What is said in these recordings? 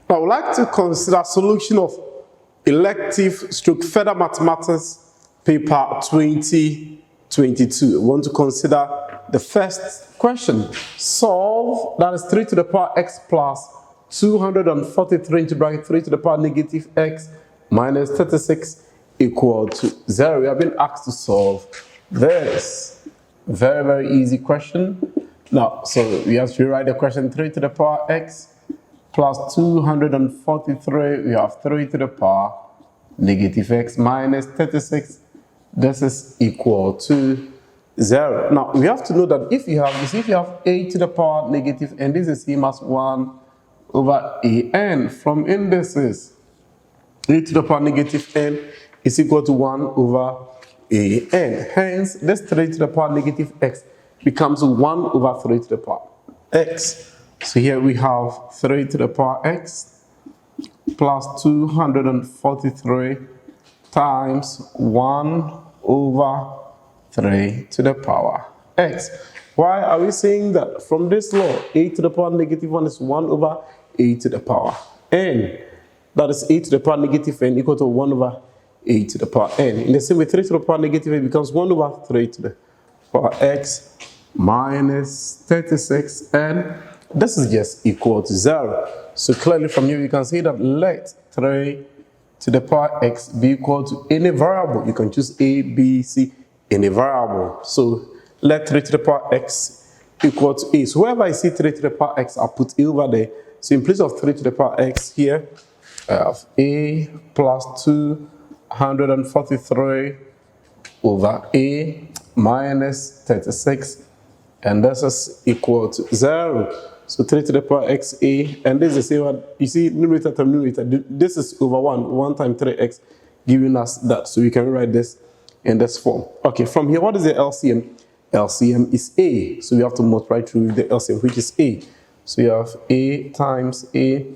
I would like to consider solution of elective stroke further mathematics paper 2022. I want to consider the first question. Solve, that is 3 to the power x plus 243 into bracket 3 to the power negative x minus 36 equal to 0. We have been asked to solve this very, very easy question. Now, so we have to rewrite the question 3 to the power x plus 243, we have 3 to the power negative x minus 36. This is equal to 0. Now, we have to know that if you have a to the power negative n, this is same as 1 over a n. From indices, a to the power negative n is equal to 1 over a n. Hence, this 3 to the power negative x becomes 1 over 3 to the power x. So here we have 3 to the power x plus 243 times 1 over 3 to the power x. Why are we saying that? From this law, a to the power negative 1 is 1 over a to the power n. That is a to the power negative n equal to 1 over a to the power n. In the same way, 3 to the power negative n becomes 1 over 3 to the power x minus 36, and this is just equal to 0. So clearly from here we can see that let 3 to the power x be equal to any variable. You can choose a, b, c, any variable. So let 3 to the power x equal to a. So wherever I see 3 to the power x, I'll put a over there. So in place of 3 to the power x here, I have a plus 243 over a minus 36, and this is equal to 0. So 3 to the power x a, and this is the same one. You see, numerator times numerator. This is over 1 times 3x, giving us that. So we can write this in this form. Okay, from here, what is the LCM? LCM is a. So we have to multiply through the LCM, which is a. So you have a times a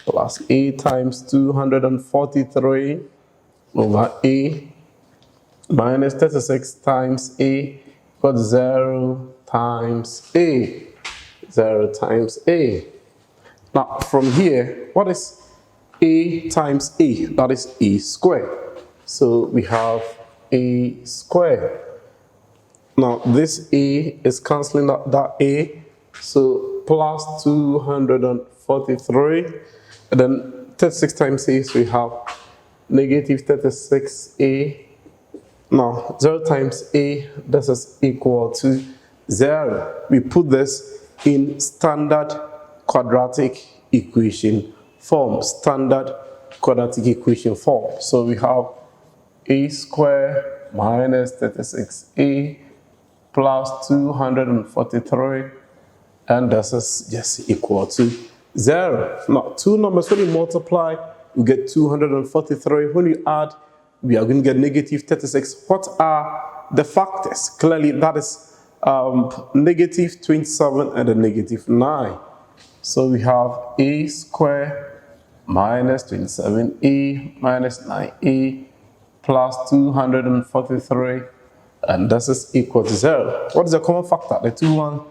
plus a times 243 over a minus 36 times a equals 0 times a. 0 times a. Now from here, what is a times a? That is a squared. So we have a squared. Now this a is cancelling out that a, so plus 243, and then 36 times a, so we have negative 36a. Now 0 times a, this is equal to 0. We put this in standard quadratic equation form. Standard quadratic equation form. So we have a squared minus 36a plus 243, and this is just equal to 0. Now two numbers, when you multiply, you get 243. When you add, we are going to get negative 36. What are the factors? Clearly that is negative 27 and a negative 9. So we have a squared minus 27a minus 9a plus 243, and this is equal to 0. What is the common factor? The two one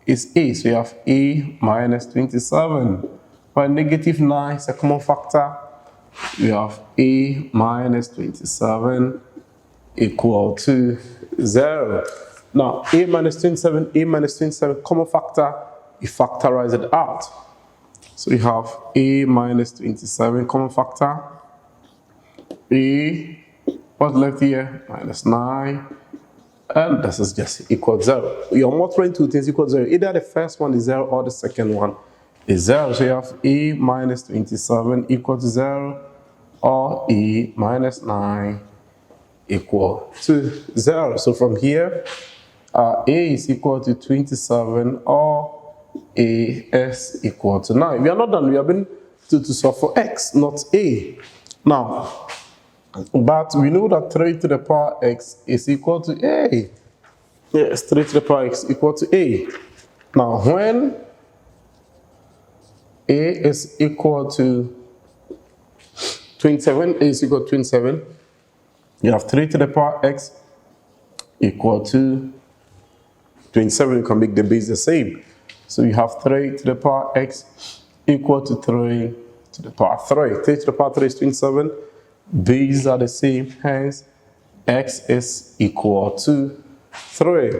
is a, so you have a minus 27. While negative 9 is a common factor, we have a minus 27 equal to 0. Now, a minus 27, common factor, you factorize it out. So we have a minus 27, common factor. A, what's left here? Minus 9. And this is just equal to 0. You're multiplying two things equal to 0. Either the first one is 0 or the second one is 0. So you have a minus 27 equal to 0, or a minus 9 equal to 0. So from here, a is equal to 27, or a is equal to 9. We are not done. We have been to solve for x, not a. Now, but we know that 3 to the power x is equal to a. Yes, 3 to the power x equal to a. Now, when a is equal to 27, a is equal to 27, you have 3 to the power x equal to 27. You can make the base the same. So you have 3 to the power x equal to 3 to the power 3. 3 to the power 3 is 27. B's are the same, hence x is equal to 3.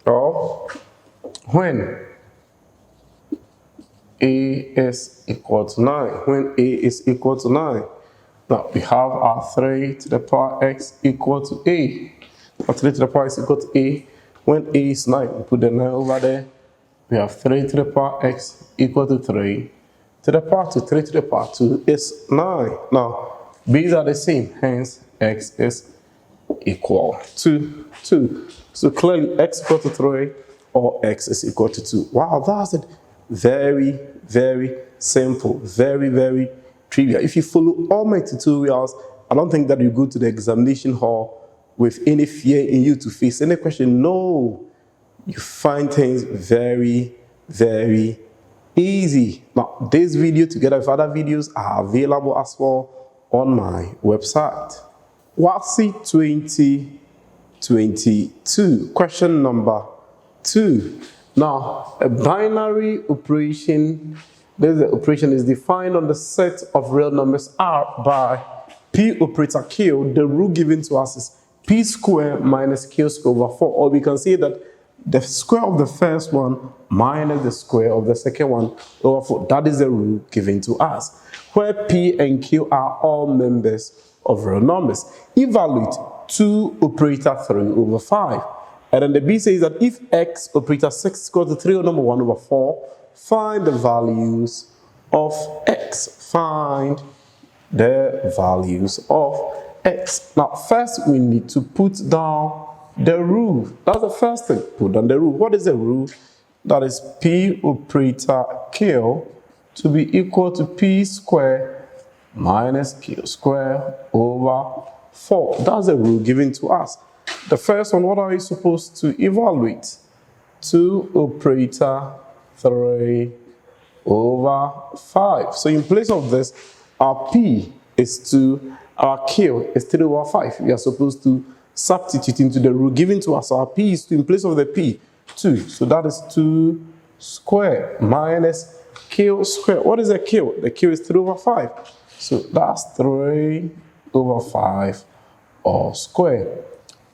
Or when a is equal to 9. When a is equal to 9. Now we have our 3 to the power x equal to a. Or 3 to the power is equal to a. When a is 9, we put the 9 over there. We have 3 to the power x equal to 3 to the power 2. 3 to the power 2 is 9. Now, b's are the same, hence x is equal to 2. So clearly x equal to 3 or x is equal to 2. Wow, that's it. Very, very simple. Very, very trivial. If you follow all my tutorials, I don't think that you go to the examination hall with any fear in you to face any question. No. You find things very, very easy. Now, this video together with other videos are available as well on my website. Wassce 2022, question number 2. Now, a binary operation, this operation is defined on the set of real numbers R by P operator Q. The rule given to us is P squared minus Q squared over 4. Or we can say that the square of the first one minus the square of the second one over 4. That is the rule given to us, where P and Q are all members of real numbers. Evaluate 2 operator 3 over 5. And then the B says that if x operator 6 is equal to 3 over 1 over 4, find the values of x. Find the values of x. Now, first we need to put down the rule. That's the first thing. Put down the rule. What is the rule? That is P operator Q to be equal to P squared minus Q squared over 4. That's the rule given to us. The first one, what are we supposed to evaluate? 2 operator 3 over 5. So in place of this, our P is 2, our Q is 3 over 5. We are supposed to substitute into the rule given to us. Our P is 2 in place of the P, 2. So that is 2 squared minus Q squared. What is the Q? The Q is 3 over 5. So that's 3 over 5 all squared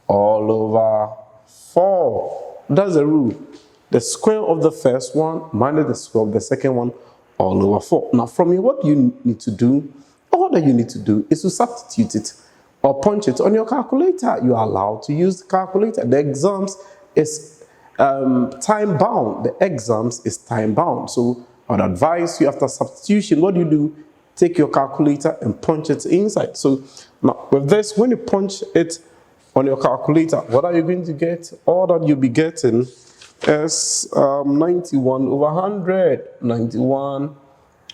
all over 4. That's the rule. The square of the first one minus the square of the second one all over 4. Now from here, what you need to do, all that you need to do is to substitute it or punch it on your calculator. You are allowed to use the calculator. The exams is time bound. The exams is time bound. So I would advise you, after substitution, what do? Take your calculator and punch it inside. So now with this, when you punch it on your calculator, what are you going to get? All that you'll be getting is 91 over 100. 91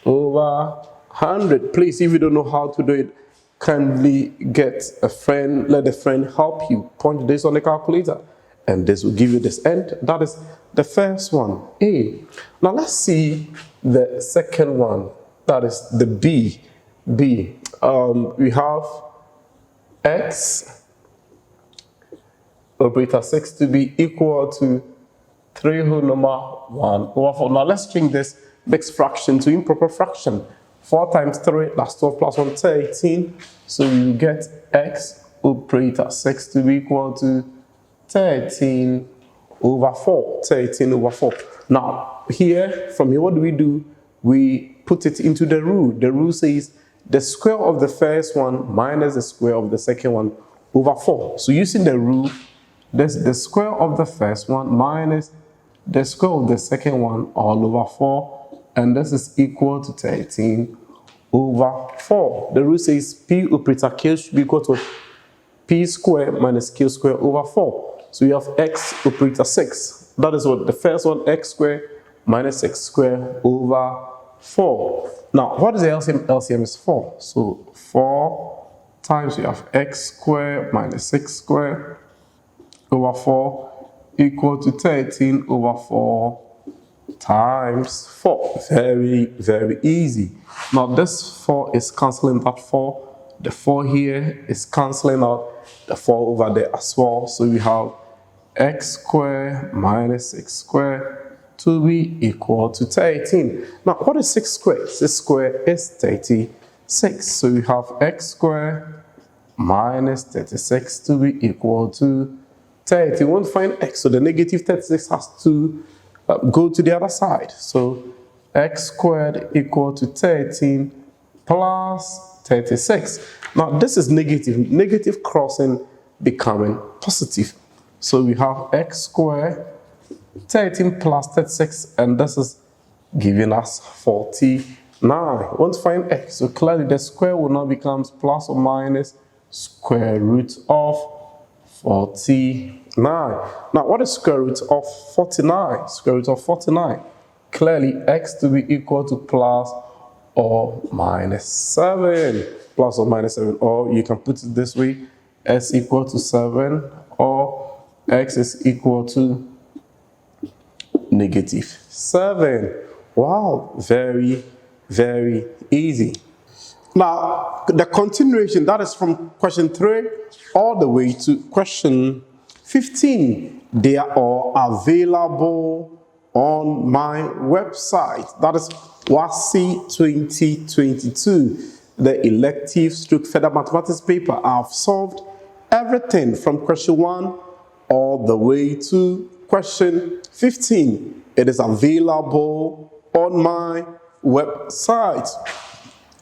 over 100. Please, if you don't know how to do it, kindly get a friend, let a friend help you. Punch this on the calculator and this will give you this end. That is the first one, A. Now let's see the second one, that is the B. B. We have x operator 6 to be equal to 3 whole number 1 over 4. Now let's change this mixed fraction to improper fraction. 4 times 3, that's 12 plus 1, 13. So you get x operator 6 to be equal to 13 over 4. 13 over 4. Now, here, from here, what do? We put it into the rule. The rule says the square of the first one minus the square of the second one over 4. So using the rule, that's the square of the first one minus the square of the second one all over 4. And this is equal to 13 over 4. The rule says P operator Q should be equal to P squared minus Q squared over 4. So you have x operator 6. That is what the first one, x squared minus 6 squared over 4. Now, what is the LCM? LCM is 4. So 4 times we have x squared minus 6 squared over 4 equal to 13 over 4 times 4. Very, very easy. Now this 4 is cancelling that 4. The 4 here is cancelling out the 4 over there as well. So we have x squared minus 6 squared to be equal to 13. Now, what is 6 squared? 6 squared is 36. So we have x squared minus 36 to be equal to 30. We want to find x, so the negative 36 has to go to the other side. So x squared equal to 13 plus 36. Now this is negative. Negative crossing becoming positive. So we have x squared 13 plus 36, and this is giving us 49. We want to find x, so clearly the square will now become plus or minus square root of 49. Now, what is square root of 49? Square root of 49. Clearly, x to be equal to plus or minus 7. Plus or minus 7. Or you can put it this way, s equal to 7, or x is equal to negative 7. Wow, very, very easy. Now, the continuation, that is from question 3 all the way to question 15. They are all available on my website. That is Wassce 2022, the elective stroke further mathematics paper. I've solved everything from question 1 all the way to question 15. It is available on my website.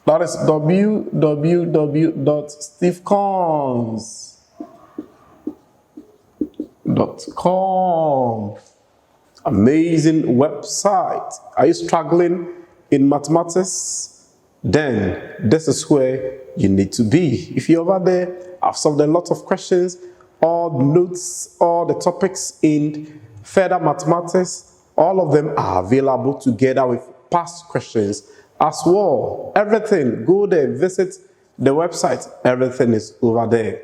That is www.stevecons.com. Amazing website. Are you struggling in mathematics? Then this is where you need to be. If you're over there, I've solved a lot of questions, all the notes, all the topics in further mathematics. All of them are available together with past questions as well. Everything, go there, visit the website, everything is over there.